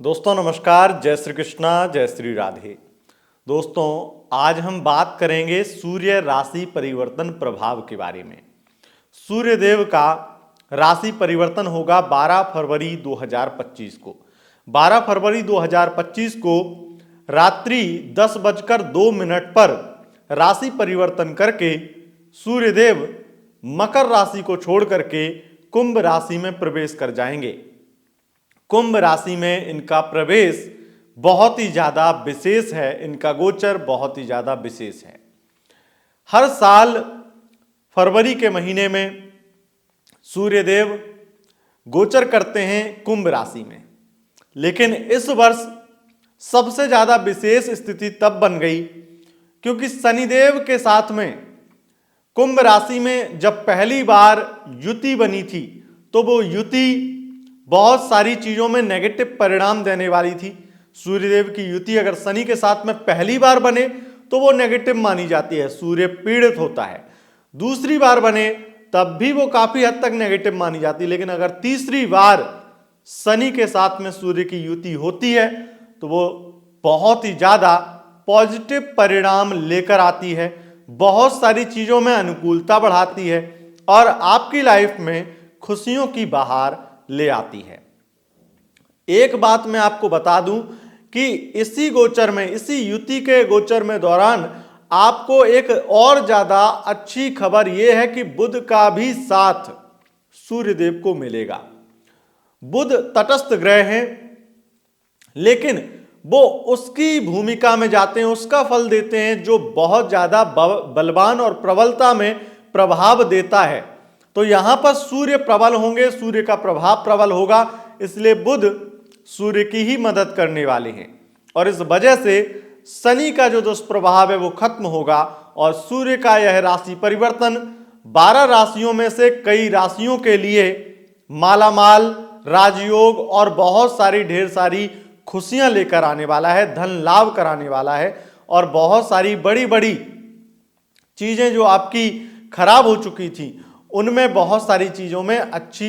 दोस्तों नमस्कार, जय श्री कृष्णा, जय श्री राधे। दोस्तों आज हम बात करेंगे सूर्य राशि परिवर्तन प्रभाव के बारे में। सूर्य देव का राशि परिवर्तन होगा 12 फरवरी 2025 को। 12 फरवरी 2025 को रात्रि 10:02 पर राशि परिवर्तन करके सूर्य देव मकर राशि को छोड़ करके कुंभ राशि में प्रवेश कर जाएंगे। कुंभ राशि में इनका प्रवेश बहुत ही ज्यादा विशेष है, इनका गोचर बहुत ही ज्यादा विशेष है। हर साल फरवरी के महीने में सूर्यदेव गोचर करते हैं कुंभ राशि में, लेकिन इस वर्ष सबसे ज्यादा विशेष स्थिति तब बन गई क्योंकि शनिदेव के साथ में कुंभ राशि में जब पहली बार युति बनी थी तो वो युति बहुत सारी चीजों में नेगेटिव परिणाम देने वाली थी। सूर्यदेव की युति अगर शनि के साथ में पहली बार बने तो वो नेगेटिव मानी जाती है, सूर्य पीड़ित होता है। दूसरी बार बने तब भी वो काफी हद तक नेगेटिव मानी जाती है, लेकिन अगर तीसरी बार शनि के साथ में सूर्य की युति होती है तो वो बहुत ही ज्यादा पॉजिटिव परिणाम लेकर आती है, बहुत सारी चीजों में अनुकूलता बढ़ाती है और आपकी लाइफ में खुशियों की बहार ले आती है। एक बात मैं आपको बता दूं कि इसी गोचर में, इसी युति के गोचर में दौरान आपको एक और ज्यादा अच्छी खबर यह है कि बुध का भी साथ सूर्यदेव को मिलेगा। बुध तटस्थ ग्रह हैं, लेकिन वो उसकी भूमिका में जाते हैं, उसका फल देते हैं जो बहुत ज्यादा बलवान और प्रबलता में प्रभाव देता है। तो यहां पर सूर्य प्रबल होंगे, सूर्य का प्रभाव प्रबल होगा, इसलिए बुध सूर्य की ही मदद करने वाले हैं और इस वजह से शनि का जो दुष्प्रभाव है वो खत्म होगा और सूर्य का यह राशि परिवर्तन 12 राशियों में से कई राशियों के लिए मालामाल, राजयोग और बहुत सारी ढेर सारी खुशियां लेकर आने वाला है, धन लाभ कराने वाला है और बहुत सारी बड़ी बड़ी चीजें जो आपकी खराब हो चुकी थी उनमें बहुत सारी चीजों में अच्छी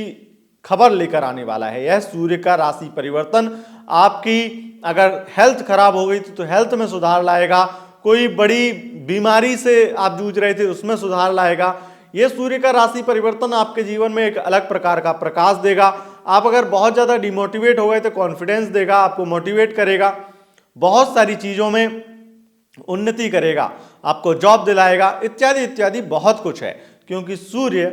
खबर लेकर आने वाला है। यह सूर्य का राशि परिवर्तन आपकी अगर हेल्थ खराब हो गई तो हेल्थ में सुधार लाएगा, कोई बड़ी बीमारी से आप जूझ रहे थे उसमें सुधार लाएगा। यह सूर्य का राशि परिवर्तन आपके जीवन में एक अलग प्रकार का प्रकाश देगा। आप अगर बहुत ज्यादा डिमोटिवेट हो गए तो कॉन्फिडेंस देगा, आपको मोटिवेट करेगा, बहुत सारी चीजों में उन्नति करेगा, आपको जॉब दिलाएगा, इत्यादि इत्यादि बहुत कुछ है क्योंकि सूर्य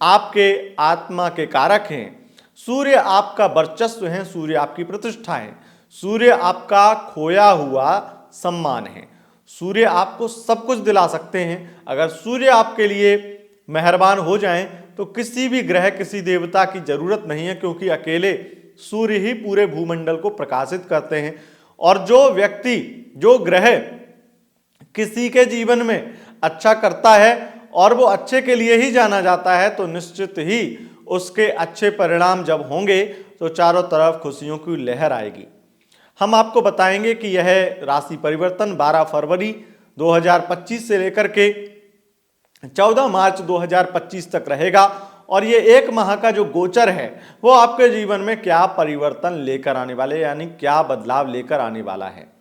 आपके आत्मा के कारक हैं, सूर्य आपका वर्चस्व है, सूर्य आपकी प्रतिष्ठा है, सूर्य आपका खोया हुआ सम्मान है, सूर्य आपको सब कुछ दिला सकते हैं। अगर सूर्य आपके लिए मेहरबान हो जाएं तो किसी भी ग्रह, किसी देवता की जरूरत नहीं है क्योंकि अकेले सूर्य ही पूरे भूमंडल को प्रकाशित करते हैं। और जो व्यक्ति, जो ग्रह किसी के जीवन में अच्छा करता है और वो अच्छे के लिए ही जाना जाता है तो निश्चित ही उसके अच्छे परिणाम जब होंगे तो चारों तरफ खुशियों की लहर आएगी। हम आपको बताएंगे कि यह राशि परिवर्तन 12 फरवरी 2025 से लेकर के 14 मार्च 2025 तक रहेगा और ये एक माह का जो गोचर है वो आपके जीवन में क्या परिवर्तन लेकर आने वाले, यानी क्या बदलाव लेकर आने वाला है।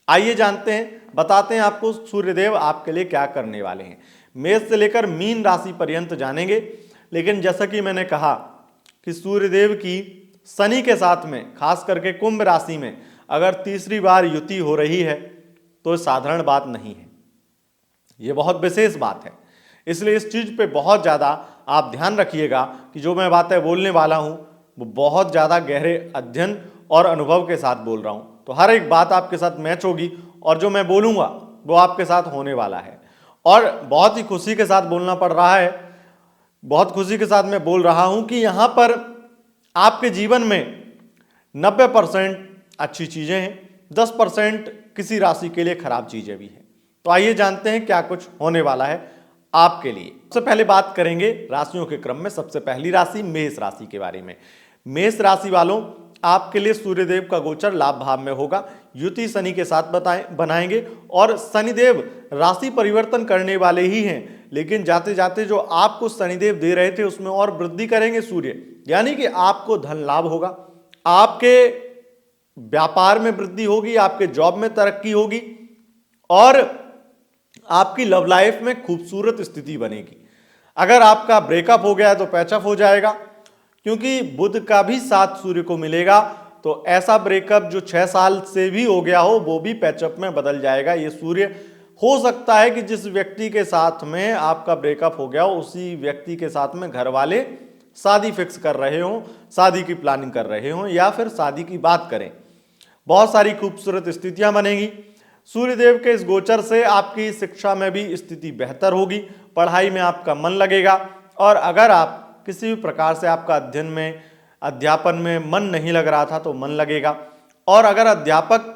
आइए जानते हैं, बताते हैं आपको सूर्यदेव आपके लिए क्या करने वाले हैं। मेष से लेकर मीन राशि पर्यंत जानेंगे, लेकिन जैसा कि मैंने कहा कि सूर्यदेव की शनि के साथ में खास करके कुंभ राशि में अगर तीसरी बार युति हो रही है तो साधारण बात नहीं है, यह बहुत विशेष बात है। इसलिए इस चीज पे बहुत ज्यादा आप ध्यान रखिएगा कि जो मैं बातें बोलने वाला हूं वो बहुत ज्यादा गहरे अध्ययन और अनुभव के साथ बोल रहा हूं, तो हर एक बात आपके साथ मैच होगी और जो मैं बोलूंगा वो आपके साथ होने वाला है। और बहुत ही खुशी के साथ बोलना पड़ रहा है, बहुत खुशी के साथ मैं बोल रहा हूं कि यहां पर आपके जीवन में 90% अच्छी चीजें हैं, 10% किसी राशि के लिए खराब चीजें भी हैं। तो आइए जानते हैं क्या कुछ होने वाला है आपके लिए। सबसे पहले बात करेंगे राशियों के क्रम में सबसे पहली राशि मेष राशि के बारे में। मेष राशि वालों, आपके लिए सूर्यदेव का गोचर लाभ भाव में होगा, युति शनि के साथ बनाएंगे और शनिदेव राशि परिवर्तन करने वाले ही हैं, लेकिन जाते जाते जो आपको शनिदेव दे रहे थे उसमें और वृद्धि करेंगे सूर्य, यानी कि आपको धन लाभ होगा। आपके व्यापार में वृद्धि होगी, आपके जॉब में तरक्की होगी और आपकी लव लाइफ में खूबसूरत स्थिति बनेगी। अगर आपका ब्रेकअप हो गया है तो पैचअप हो जाएगा, क्योंकि बुध का भी साथ सूर्य को मिलेगा। तो ऐसा ब्रेकअप जो 6 साल से भी हो गया हो वो भी पैचअप में बदल जाएगा। ये सूर्य हो सकता है कि जिस व्यक्ति के साथ में आपका ब्रेकअप हो गया हो उसी व्यक्ति के साथ में घर वाले शादी फिक्स कर रहे हों, शादी की प्लानिंग कर रहे हों या फिर शादी की बात करें। बहुत सारी खूबसूरत स्थितियां बनेगी। सूर्यदेव के इस गोचर से आपकी शिक्षा में भी स्थिति बेहतर होगी, पढ़ाई में आपका मन लगेगा और अगर आप किसी भी प्रकार से आपका अध्यापन में मन नहीं लग रहा था तो मन लगेगा। और अगर अध्यापक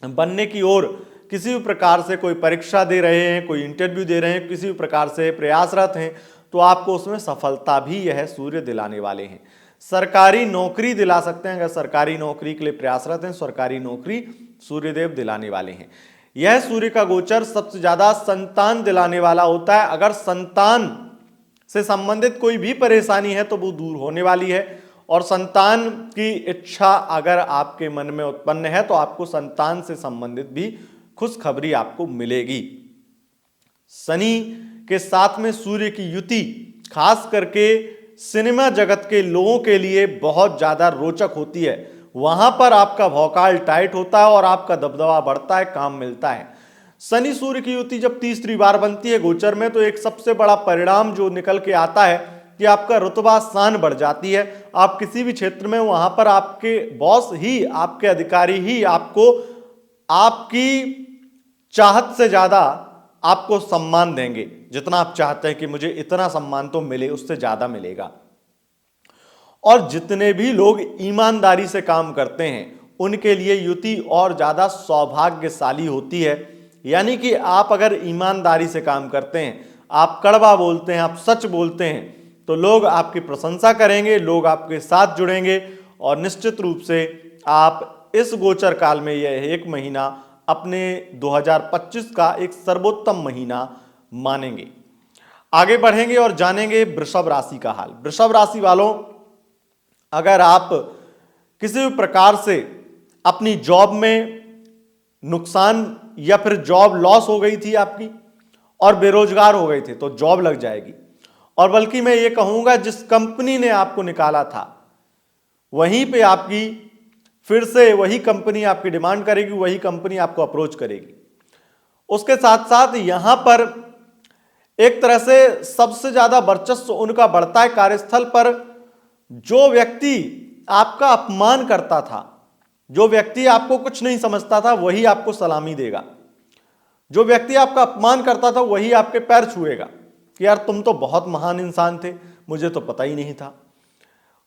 बनने की ओर किसी भी प्रकार से कोई परीक्षा दे रहे हैं, कोई इंटरव्यू दे रहे हैं, किसी भी प्रकार से प्रयासरत हैं तो आपको उसमें सफलता भी यह सूर्य दिलाने वाले हैं। सरकारी नौकरी दिला सकते हैं, अगर सरकारी नौकरी के लिए प्रयासरत हैं, सरकारी नौकरी सूर्यदेव दिलाने वाले हैं। यह सूर्य का गोचर सबसे ज्यादा संतान दिलाने वाला होता है। अगर संतान से संबंधित कोई भी परेशानी है तो वो दूर होने वाली है और संतान की इच्छा अगर आपके मन में उत्पन्न है तो आपको संतान से संबंधित भी खुशखबरी आपको मिलेगी। शनि के साथ में सूर्य की युति खास करके सिनेमा जगत के लोगों के लिए बहुत ज्यादा रोचक होती है। वहां पर आपका भौकाल टाइट होता है और आपका दबदबा बढ़ता है, काम मिलता है। शनि सूर्य की युति जब तीसरी बार बनती है गोचर में तो एक सबसे बड़ा परिणाम जो निकल के आता है कि आपका रुतबा शान बढ़ जाती है। आप किसी भी क्षेत्र में वहां पर आपके बॉस ही, आपके अधिकारी ही आपको आपकी चाहत से ज्यादा आपको सम्मान देंगे। जितना आप चाहते हैं कि मुझे इतना सम्मान तो मिले, उससे ज्यादा मिलेगा। और जितने भी लोग ईमानदारी से काम करते हैं उनके लिए युति और ज्यादा सौभाग्यशाली होती है। यानी कि आप अगर ईमानदारी से काम करते हैं, आप कड़वा बोलते हैं, आप सच बोलते हैं तो लोग आपकी प्रशंसा करेंगे, लोग आपके साथ जुड़ेंगे और निश्चित रूप से आप इस गोचर काल में यह एक महीना अपने 2025 का एक सर्वोत्तम महीना मानेंगे। आगे बढ़ेंगे और जानेंगे वृषभ राशि का हाल। वृषभ राशि वालों, अगर आप किसी भी प्रकार से अपनी जॉब में नुकसान या फिर जॉब लॉस हो गई थी आपकी और बेरोजगार हो गए थे तो जॉब लग जाएगी। और बल्कि मैं ये कहूंगा जिस कंपनी ने आपको निकाला था वहीं पे आपकी फिर से वही कंपनी आपकी डिमांड करेगी, वही कंपनी आपको अप्रोच करेगी। उसके साथ साथ यहां पर एक तरह से सबसे ज्यादा वर्चस्व उनका बढ़ता है कार्यस्थल पर। जो व्यक्ति आपका अपमान करता था, जो व्यक्ति आपको कुछ नहीं समझता था, वही आपको सलामी देगा। जो व्यक्ति आपका अपमान करता था वही आपके पैर छुएगा कि यार तुम तो बहुत महान इंसान थे, मुझे तो पता ही नहीं था।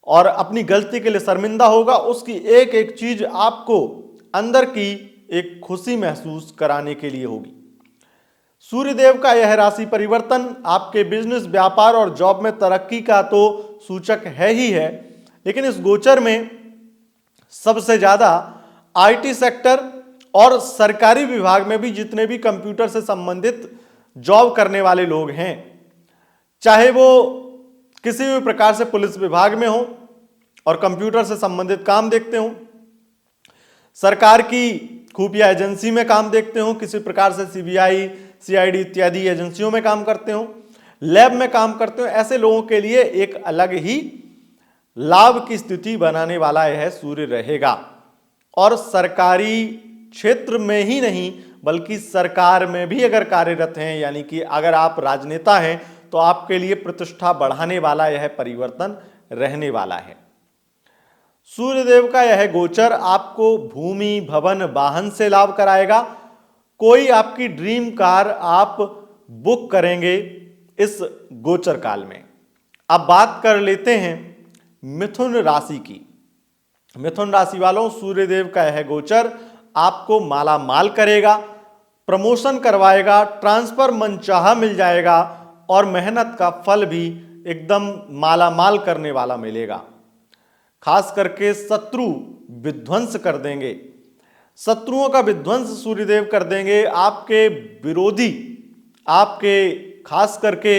और अपनी गलती के लिए शर्मिंदा होगा। उसकी एक एक चीज आपको अंदर की एक खुशी महसूस कराने के लिए होगी। सूर्यदेव का यह राशि परिवर्तन आपके बिजनेस, व्यापार और जॉब में तरक्की का तो सूचक है ही है, लेकिन इस गोचर में सबसे ज्यादा आईटी सेक्टर और सरकारी विभाग में भी जितने भी कंप्यूटर से संबंधित जॉब करने वाले लोग हैं, चाहे वो किसी भी प्रकार से पुलिस विभाग में हो और कंप्यूटर से संबंधित काम देखते हो, सरकार की खुफिया एजेंसी में काम देखते हो, किसी प्रकार से सीबीआई, सीआईडी इत्यादि एजेंसियों में काम करते हो, लैब में काम करते हो, ऐसे लोगों के लिए एक अलग ही लाभ की स्थिति बनाने वाला यह सूर्य रहेगा। और सरकारी क्षेत्र में ही नहीं बल्कि सरकार में भी अगर कार्यरत हैं, यानी कि अगर आप राजनेता हैं तो आपके लिए प्रतिष्ठा बढ़ाने वाला यह परिवर्तन रहने वाला है। सूर्यदेव का यह गोचर आपको भूमि, भवन, वाहन से लाभ कराएगा। कोई आपकी ड्रीम कार आप बुक करेंगे इस गोचर काल में। अब बात कर लेते हैं मिथुन राशि की। मिथुन राशि वालों, सूर्यदेव का यह गोचर आपको माला माल करेगा, प्रमोशन करवाएगा, ट्रांसफर मनचाहा मिल जाएगा और मेहनत का फल भी एकदम माला माल करने वाला मिलेगा। खास करके शत्रु विध्वंस कर देंगे, शत्रुओं का विध्वंस सूर्यदेव कर देंगे। आपके विरोधी, आपके खास करके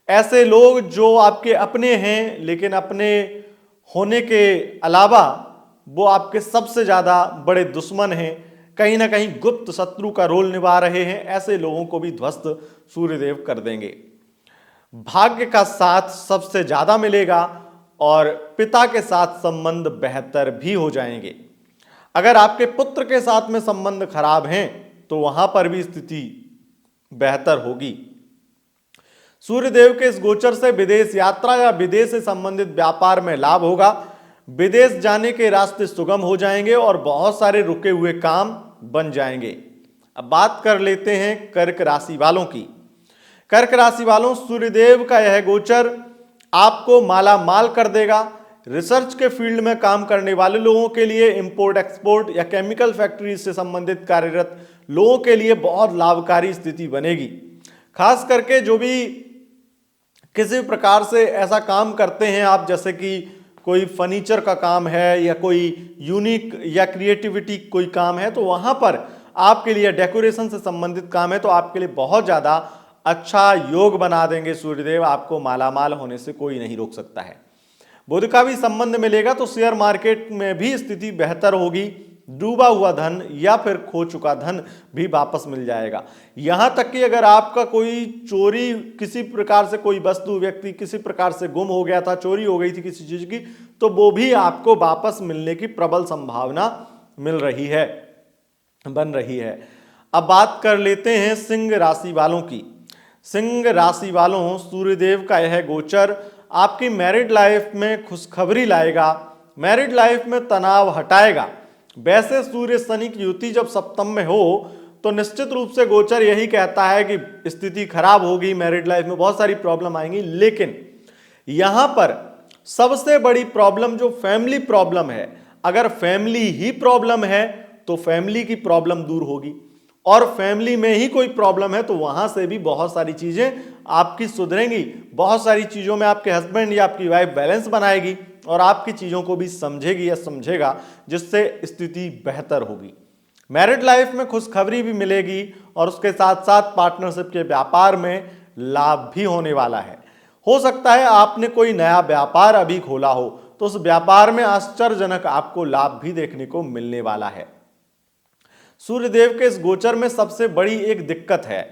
ऐसे लोग जो आपके अपने हैं लेकिन अपने होने के अलावा वो आपके सबसे ज्यादा बड़े दुश्मन हैं, कहीं ना कहीं गुप्त शत्रु का रोल निभा रहे हैं, ऐसे लोगों को भी ध्वस्त सूर्यदेव कर देंगे। भाग्य का साथ सबसे ज्यादा मिलेगा और पिता के साथ संबंध बेहतर भी हो जाएंगे। अगर आपके पुत्र के साथ में संबंध खराब हैं तो वहां पर भी स्थिति बेहतर होगी। सूर्यदेव के इस गोचर से विदेश यात्रा या विदेश से संबंधित व्यापार में लाभ होगा। विदेश जाने के रास्ते सुगम हो जाएंगे और बहुत सारे रुके हुए काम बन जाएंगे। अब बात कर लेते हैं कर्क राशि वालों की। कर्क राशि वालों, सूर्यदेव का यह गोचर आपको माला माल कर देगा। रिसर्च के फील्ड में काम करने वाले लोगों के लिए, इंपोर्ट एक्सपोर्ट या केमिकल फैक्ट्री से संबंधित कार्यरत लोगों के लिए बहुत लाभकारी स्थिति बनेगी। खास करके जो भी किसी प्रकार से ऐसा काम करते हैं आप, जैसे कि कोई फर्नीचर का काम है या कोई यूनिक या क्रिएटिविटी कोई काम है, तो वहां पर आपके लिए डेकोरेशन से संबंधित काम है तो आपके लिए बहुत ज्यादा अच्छा योग बना देंगे सूर्यदेव। आपको मालामाल होने से कोई नहीं रोक सकता है। बुध का भी संबंध मिलेगा तो शेयर मार्केट में भी स्थिति बेहतर होगी। डूबा हुआ धन या फिर खो चुका धन भी वापस मिल जाएगा। यहां तक कि अगर आपका कोई चोरी, किसी प्रकार से कोई वस्तु, व्यक्ति किसी प्रकार से गुम हो गया था, चोरी हो गई थी किसी चीज की, तो वो भी आपको वापस मिलने की प्रबल संभावना मिल रही है, बन रही है। अब बात कर लेते हैं सिंह राशि वालों की। सिंह राशि वालों, सूर्यदेव का यह गोचर आपकी मैरिड लाइफ में खुशखबरी लाएगा, मैरिड लाइफ में तनाव हटाएगा। वैसे सूर्य शनि की युति जब सप्तम में हो तो निश्चित रूप से गोचर यही कहता है कि स्थिति खराब होगी, मैरिड लाइफ में बहुत सारी प्रॉब्लम आएंगी। लेकिन यहां पर सबसे बड़ी प्रॉब्लम जो फैमिली प्रॉब्लम है, अगर फैमिली ही प्रॉब्लम है तो फैमिली की प्रॉब्लम दूर होगी, और फैमिली में ही कोई प्रॉब्लम है तो वहां से भी बहुत सारी चीजें आपकी सुधरेंगी। बहुत सारी चीजों में आपके हस्बैंड या आपकी वाइफ बैलेंस बनाएगी और आपकी चीजों को भी समझेगी या समझेगा, जिससे स्थिति बेहतर होगी। मैरिड लाइफ में खुशखबरी भी मिलेगी और उसके साथ साथ पार्टनरशिप के व्यापार में लाभ भी होने वाला है। हो सकता है आपने कोई नया व्यापार अभी खोला हो तो उस व्यापार में आश्चर्यजनक आपको लाभ भी देखने को मिलने वाला है। सूर्यदेव के इस गोचर में सबसे बड़ी एक दिक्कत है,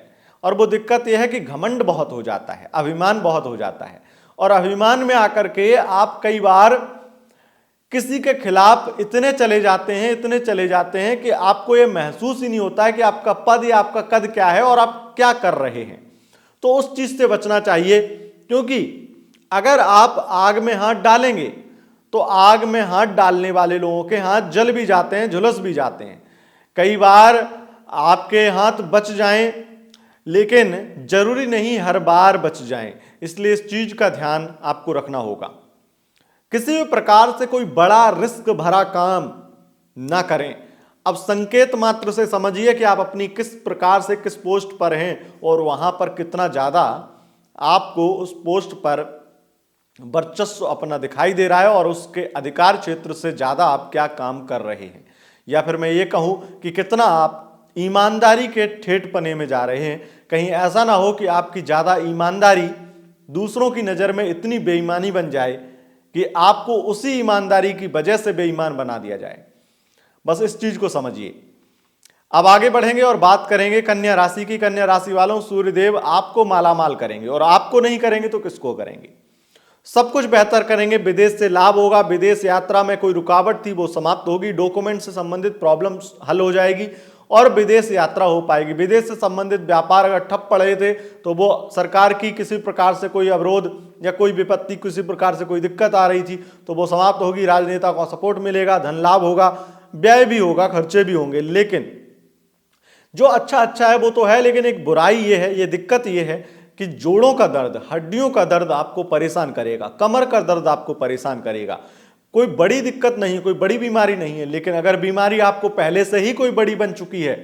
और वो दिक्कत यह है कि घमंड बहुत हो जाता है, अभिमान बहुत हो जाता है, और अभिमान में आकर के आप कई बार किसी के खिलाफ इतने चले जाते हैं कि आपको ये महसूस ही नहीं होता है कि आपका पद या आपका कद क्या है और आप क्या कर रहे हैं। तो उस चीज से बचना चाहिए, क्योंकि अगर आप आग में हाथ डालेंगे तो आग में हाथ डालने वाले लोगों के हाथ जल भी जाते हैं, झुलस भी जाते हैं। कई बार आपके हाथ बच जाएं, लेकिन जरूरी नहीं हर बार बच जाएं, इसलिए इस चीज का ध्यान आपको रखना होगा। किसी भी प्रकार से कोई बड़ा रिस्क भरा काम ना करें। अब संकेत मात्र से समझिए कि आप अपनी किस प्रकार से किस पोस्ट पर हैं और वहां पर कितना ज्यादा आपको उस पोस्ट पर वर्चस्व अपना दिखाई दे रहा है और उसके अधिकार क्षेत्र से ज्यादा आप क्या काम कर रहे हैं, या फिर मैं ये कहूं कि कितना आप ईमानदारी के ठेठ पने में जा रहे हैं। कहीं ऐसा ना हो कि आपकी ज्यादा ईमानदारी दूसरों की नजर में इतनी बेईमानी बन जाए कि आपको उसी ईमानदारी की वजह से बेईमान बना दिया जाए। बस इस चीज को समझिए। अब आगे बढ़ेंगे और बात करेंगे कन्या राशि की। कन्या राशि वालों, सूर्यदेव आपको मालामाल करेंगे, और आपको नहीं करेंगे तो किसको करेंगे? सब कुछ बेहतर करेंगे। विदेश से लाभ होगा, विदेश यात्रा में कोई रुकावट थी वो समाप्त होगी, डॉक्यूमेंट से संबंधित प्रॉब्लम्स हल हो जाएगी और विदेश यात्रा हो पाएगी। विदेश से संबंधित व्यापार अगर ठप पड़े थे तो वो सरकार की किसी प्रकार से कोई अवरोध या कोई विपत्ति, किसी प्रकार से कोई दिक्कत आ रही थी तो वो समाप्त होगी। राजनेता का सपोर्ट मिलेगा, धन लाभ होगा, व्यय भी होगा, खर्चे भी होंगे। लेकिन जो अच्छा है वो तो है, लेकिन एक बुराई ये है, ये दिक्कत ये है कि जोड़ों का दर्द, हड्डियों का दर्द आपको परेशान करेगा, कमर का दर्द आपको परेशान करेगा। कोई बड़ी दिक्कत नहीं है, कोई बड़ी बीमारी नहीं है, लेकिन अगर बीमारी आपको पहले से ही कोई बड़ी बन चुकी है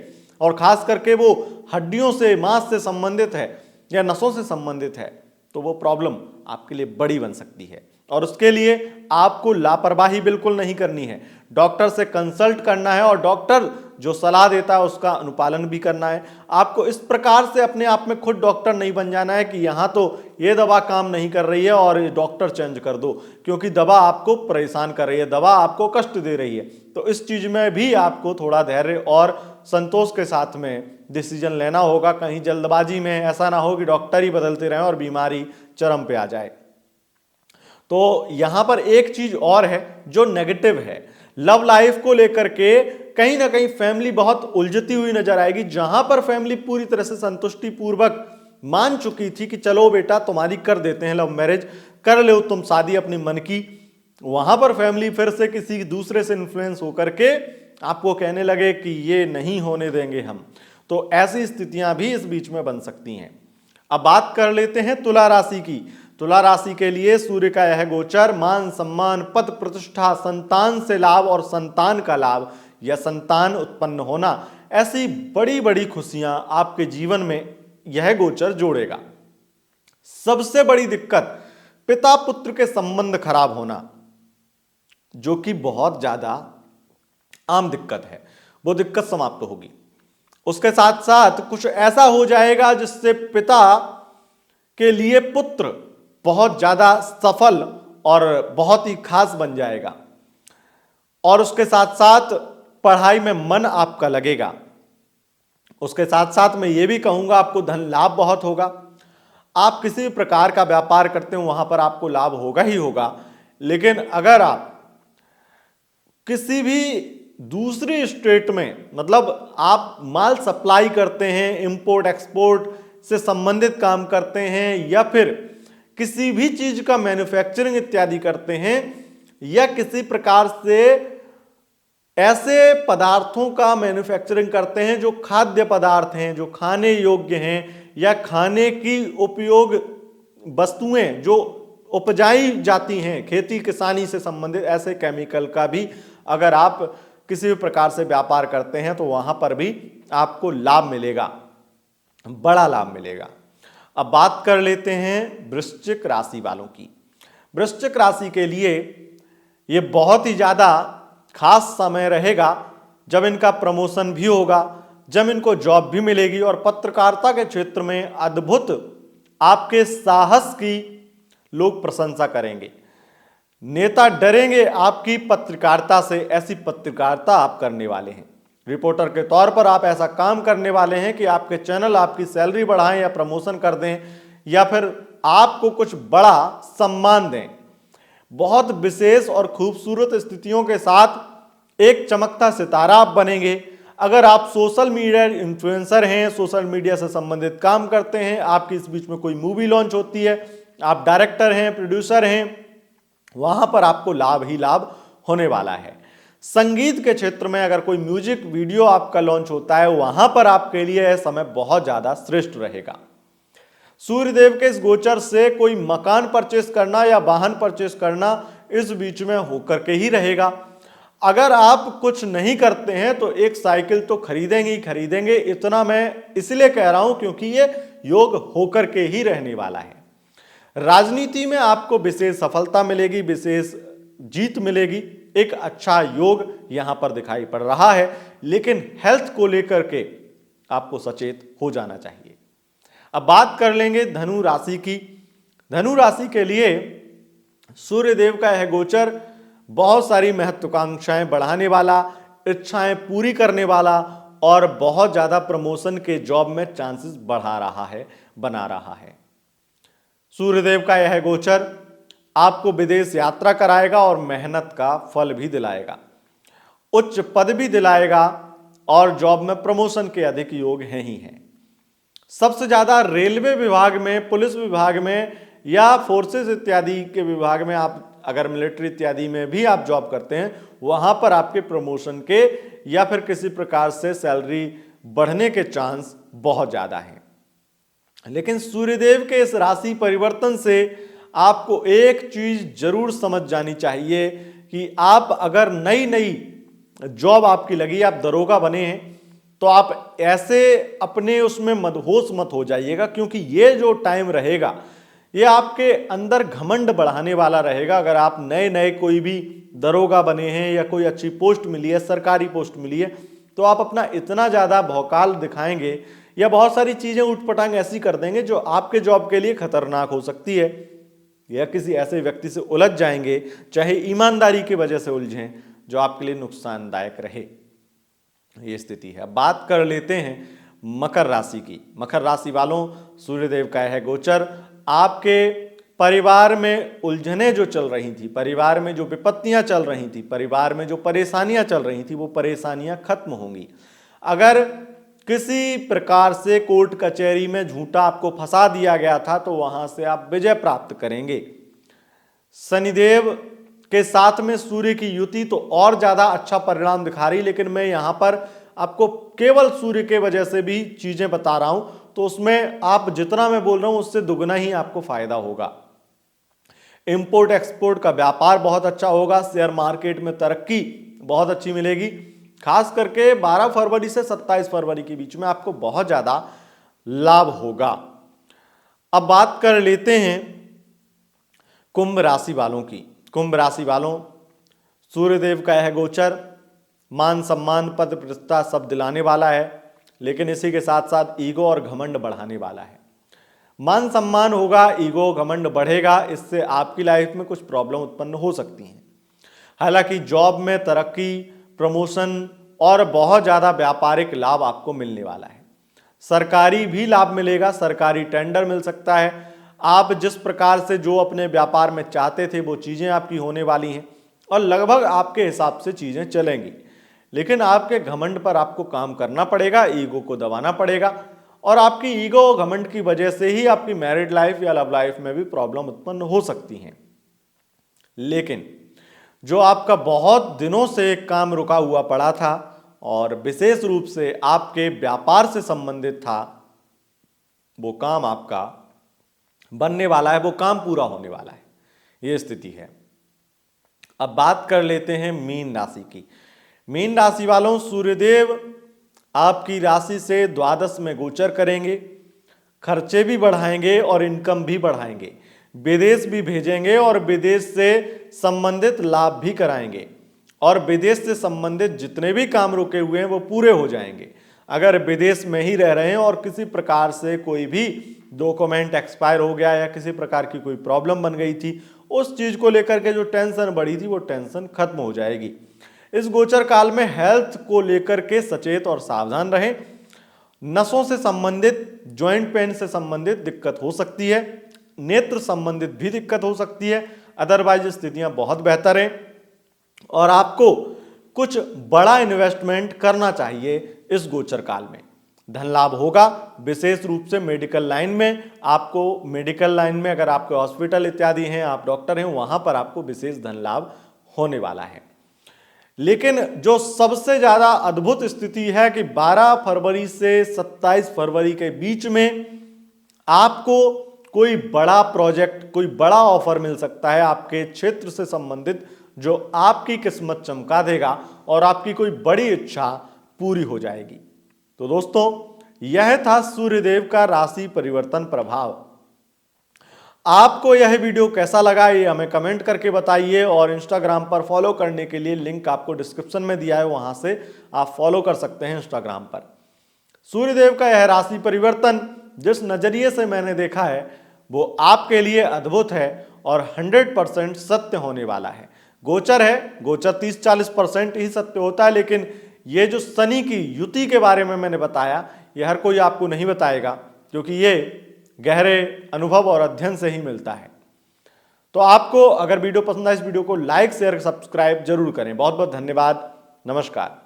और खास करके वो हड्डियों से, मांस से संबंधित है या नसों से संबंधित है, तो वो प्रॉब्लम आपके लिए बड़ी बन सकती है। और उसके लिए आपको लापरवाही बिल्कुल नहीं करनी है, डॉक्टर से कंसल्ट करना है। और डॉक्टर जो सलाह देता है उसका अनुपालन भी करना है। आपको इस प्रकार से अपने आप में खुद डॉक्टर नहीं बन जाना है कि यहाँ तो ये दवा काम नहीं कर रही है और डॉक्टर चेंज कर दो, क्योंकि दवा आपको परेशान कर रही है, दवा आपको कष्ट दे रही है। तो इस चीज में भी आपको थोड़ा धैर्य और संतोष के साथ में डिसीजन लेना होगा। कहीं जल्दबाजी में ऐसा ना हो कि डॉक्टर ही बदलते रहें और बीमारी चरम पे आ जाए। तो यहां पर एक चीज और है जो नेगेटिव है, लव लाइफ को लेकर के कहीं ना कहीं फैमिली बहुत उलझती हुई नजर आएगी। जहां पर फैमिली पूरी तरह से संतुष्टि पूर्वक मान चुकी थी कि चलो बेटा तुम्हारी कर देते हैं लव मैरिज, कर लो तुम शादी अपनी मन की, वहां पर फैमिली फिर से किसी दूसरे से इन्फ्लुएंस होकर के आपको कहने लगे कि ये नहीं होने देंगे हम। तो ऐसी स्थितियां भी इस बीच में बन सकती हैं। अब बात कर लेते हैं तुला राशि की। तुला राशि के लिए सूर्य का यह गोचर मान सम्मान, पद प्रतिष्ठा, संतान से लाभ और संतान का लाभ या संतान उत्पन्न होना, ऐसी बड़ी बड़ी खुशियां आपके जीवन में यह गोचर जोड़ेगा। सबसे बड़ी दिक्कत पिता पुत्र के संबंध खराब होना, जो कि बहुत ज्यादा आम दिक्कत है, वो दिक्कत समाप्त होगी। उसके साथ साथ कुछ ऐसा हो जाएगा जिससे पिता के लिए पुत्र बहुत ज्यादा सफल और बहुत ही खास बन जाएगा। और उसके साथ साथ पढ़ाई में मन आपका लगेगा। उसके साथ साथ मैं ये भी कहूंगा आपको धन लाभ बहुत होगा। आप किसी भी प्रकार का व्यापार करते हो वहां पर आपको लाभ होगा ही होगा। लेकिन अगर आप किसी भी दूसरी स्टेट में, मतलब आप माल सप्लाई करते हैं, इंपोर्ट एक्सपोर्ट से संबंधित काम करते हैं, या फिर किसी भी चीज का मैन्युफैक्चरिंग इत्यादि करते हैं, या किसी प्रकार से ऐसे पदार्थों का मैन्युफैक्चरिंग करते हैं जो खाद्य पदार्थ हैं, जो खाने योग्य हैं, या खाने की उपयोग वस्तुएं जो उपजाई जाती हैं खेती किसानी से संबंधित, ऐसे केमिकल का भी अगर आप किसी भी प्रकार से व्यापार करते हैं तो वहां पर भी आपको लाभ मिलेगा, बड़ा लाभ मिलेगा। अब बात कर लेते हैं वृश्चिक राशि वालों की। वृश्चिक राशि के लिए ये बहुत ही ज्यादा खास समय रहेगा जब इनका प्रमोशन भी होगा, जब इनको जॉब भी मिलेगी और पत्रकारिता के क्षेत्र में अद्भुत आपके साहस की लोग प्रशंसा करेंगे। नेता डरेंगे आपकी पत्रकारिता से, ऐसी पत्रकारिता आप करने वाले हैं। रिपोर्टर के तौर पर आप ऐसा काम करने वाले हैं कि आपके चैनल आपकी सैलरी बढ़ाएं या प्रमोशन कर दें, या फिर आपको कुछ बड़ा सम्मान दें। बहुत विशेष और खूबसूरत स्थितियों के साथ एक चमकता सितारा आप बनेंगे। अगर आप सोशल मीडिया इन्फ्लुएंसर हैं, सोशल मीडिया से संबंधित काम करते हैं, आपकी इस बीच में कोई मूवी लॉन्च होती है, आप डायरेक्टर हैं, प्रोड्यूसर हैं, वहां पर आपको लाभ ही लाभ होने वाला है। संगीत के क्षेत्र में अगर कोई म्यूजिक वीडियो आपका लॉन्च होता है, वहां पर आपके लिए यह समय बहुत ज्यादा श्रेष्ठ रहेगा। सूर्यदेव के इस गोचर से कोई मकान परचेस करना या वाहन परचेस करना इस बीच में होकर के ही रहेगा। अगर आप कुछ नहीं करते हैं तो एक साइकिल तो खरीदेंगे ही खरीदेंगे, इतना मैं इसलिए कह रहा हूं क्योंकि ये योग होकर के ही रहने वाला है। राजनीति में आपको विशेष सफलता मिलेगी, विशेष जीत मिलेगी, एक अच्छा योग यहां पर दिखाई पड़ रहा है। लेकिन हेल्थ को लेकर के आपको सचेत हो जाना चाहिए। अब बात कर लेंगे धनु राशि की। धनु राशि के लिए सूर्यदेव का यह गोचर बहुत सारी महत्वाकांक्षाएं बढ़ाने वाला, इच्छाएं पूरी करने वाला और बहुत ज्यादा प्रमोशन के जॉब में चांसेस बढ़ा रहा है, बना रहा है। सूर्यदेव का यह गोचर आपको विदेश यात्रा कराएगा और मेहनत का फल भी दिलाएगा, उच्च पद भी दिलाएगा और जॉब में प्रमोशन के अधिक योग हैं ही हैं। सबसे ज्यादा रेलवे विभाग में, पुलिस विभाग में या फोर्सेस इत्यादि के विभाग में, आप अगर मिलिट्री इत्यादि में भी आप जॉब करते हैं, वहां पर आपके प्रमोशन के या फिर किसी प्रकार से सैलरी बढ़ने के चांस बहुत ज्यादा हैं। लेकिन सूर्यदेव के इस राशि परिवर्तन से आपको एक चीज जरूर समझ जानी चाहिए कि आप अगर नई नई जॉब आपकी लगी, आप दरोगा बने हैं, तो आप ऐसे अपने उसमें मदहोश मत हो जाइएगा, क्योंकि ये जो टाइम रहेगा ये आपके अंदर घमंड बढ़ाने वाला रहेगा। अगर आप नए नए कोई भी दरोगा बने हैं या कोई अच्छी पोस्ट मिली है, सरकारी पोस्ट मिली है, तो आप अपना इतना ज़्यादा भौकाल दिखाएंगे या बहुत सारी चीज़ें उठपटांग ऐसी कर देंगे जो आपके जॉब के लिए खतरनाक हो सकती है, या किसी ऐसे व्यक्ति से उलझ जाएंगे, चाहे ईमानदारी की वजह से उलझें, जो आपके लिए नुकसानदायक रहे। ये स्थिति है। अब बात कर लेते हैं मकर राशि की। मकर राशि वालों, सूर्यदेव का है गोचर। आपके परिवार में उलझने जो चल रही थी, परिवार में जो विपत्तियां चल रही थी, परिवार में जो परेशानियां चल रही थी, वो परेशानियां खत्म होंगी। अगर किसी प्रकार से कोर्ट कचहरी में झूठा आपको फंसा दिया गया था तो वहां से आप विजय प्राप्त करेंगे। शनिदेव के साथ में सूर्य की युति तो और ज्यादा अच्छा परिणाम दिखा रही, लेकिन मैं यहां पर आपको केवल सूर्य के वजह से भी चीजें बता रहा हूं, तो उसमें आप जितना मैं बोल रहा हूं उससे दुगना ही आपको फायदा होगा। इंपोर्ट एक्सपोर्ट का व्यापार बहुत अच्छा होगा। शेयर मार्केट में तरक्की बहुत अच्छी मिलेगी। खास करके 12 फरवरी से 27 फरवरी के बीच में आपको बहुत ज्यादा लाभ होगा। अब बात कर लेते हैं कुंभ राशि वालों की। कुंभ राशि वालों, सूर्यदेव का है गोचर। मान सम्मान पद प्रतिष्ठा सब दिलाने वाला है, लेकिन इसी के साथ साथ ईगो और घमंड बढ़ाने वाला है। मान सम्मान होगा, ईगो घमंड बढ़ेगा, इससे आपकी लाइफ में कुछ प्रॉब्लम उत्पन्न हो सकती हैं। हालांकि जॉब में तरक्की, प्रमोशन और बहुत ज़्यादा व्यापारिक लाभ आपको मिलने वाला है। सरकारी भी लाभ मिलेगा, सरकारी टेंडर मिल सकता है। आप जिस प्रकार से जो अपने व्यापार में चाहते थे वो चीज़ें आपकी होने वाली हैं और लगभग आपके हिसाब से चीज़ें चलेंगी, लेकिन आपके घमंड पर आपको काम करना पड़ेगा, ईगो को दबाना पड़ेगा। और आपकी ईगो घमंड की वजह से ही आपकी मैरिड लाइफ या लव लाइफ में भी प्रॉब्लम उत्पन्न हो सकती हैं। लेकिन जो आपका बहुत दिनों से एक काम रुका हुआ पड़ा था और विशेष रूप से आपके व्यापार से संबंधित था, वो काम आपका बनने वाला है, वो काम पूरा होने वाला है। ये स्थिति है। अब बात कर लेते हैं मीन राशि की। मीन राशि वालों, सूर्यदेव आपकी राशि से द्वादश में गोचर करेंगे। खर्चे भी बढ़ाएंगे और इनकम भी बढ़ाएंगे, विदेश भी भेजेंगे और विदेश से संबंधित लाभ भी कराएंगे, और विदेश से संबंधित जितने भी काम रुके हुए हैं वो पूरे हो जाएंगे। अगर विदेश में ही रह रहे हैं और किसी प्रकार से कोई भी डॉक्यूमेंट एक्सपायर हो गया या किसी प्रकार की कोई प्रॉब्लम बन गई थी, उस चीज को लेकर के जो टेंशन बढ़ी थी वो टेंशन खत्म हो जाएगी। इस गोचर काल में हेल्थ को लेकर के सचेत और सावधान रहें। नसों से संबंधित, जॉइंट पेन से संबंधित दिक्कत हो सकती है, नेत्र संबंधित भी दिक्कत हो सकती है। अदरवाइज स्थितियां बहुत बेहतर हैं और आपको कुछ बड़ा इन्वेस्टमेंट करना चाहिए इस गोचर काल में। धन लाभ होगा, विशेष रूप से मेडिकल लाइन में। आपको मेडिकल लाइन में अगर आपके हॉस्पिटल इत्यादि हैं, आप डॉक्टर हैं, वहां पर आपको विशेष धन लाभ होने वाला है। लेकिन जो सबसे ज्यादा अद्भुत स्थिति है कि 12 फरवरी से 27 फरवरी के बीच में आपको कोई बड़ा प्रोजेक्ट, कोई बड़ा ऑफर मिल सकता है आपके क्षेत्र से संबंधित, जो आपकी किस्मत चमका देगा और आपकी कोई बड़ी इच्छा पूरी हो जाएगी। तो दोस्तों, यह था सूर्यदेव का राशि परिवर्तन प्रभाव। आपको यह वीडियो कैसा लगा ये हमें कमेंट करके बताइए, और इंस्टाग्राम पर फॉलो करने के लिए लिंक आपको डिस्क्रिप्शन में दिया है, वहां से आप फॉलो कर सकते हैं इंस्टाग्राम पर। सूर्यदेव का यह राशि परिवर्तन जिस नजरिए से मैंने देखा है वो आपके लिए अद्भुत है और 100% सत्य होने वाला है। गोचर है, गोचर 30-40% ही सत्य होता है, लेकिन ये जो शनि की युति के बारे में मैंने बताया, ये हर कोई आपको नहीं बताएगा, क्योंकि ये गहरे अनुभव और अध्ययन से ही मिलता है। तो आपको अगर वीडियो पसंद आए, इस वीडियो को लाइक, शेयर, सब्सक्राइब जरूर करें। बहुत बहुत धन्यवाद। नमस्कार।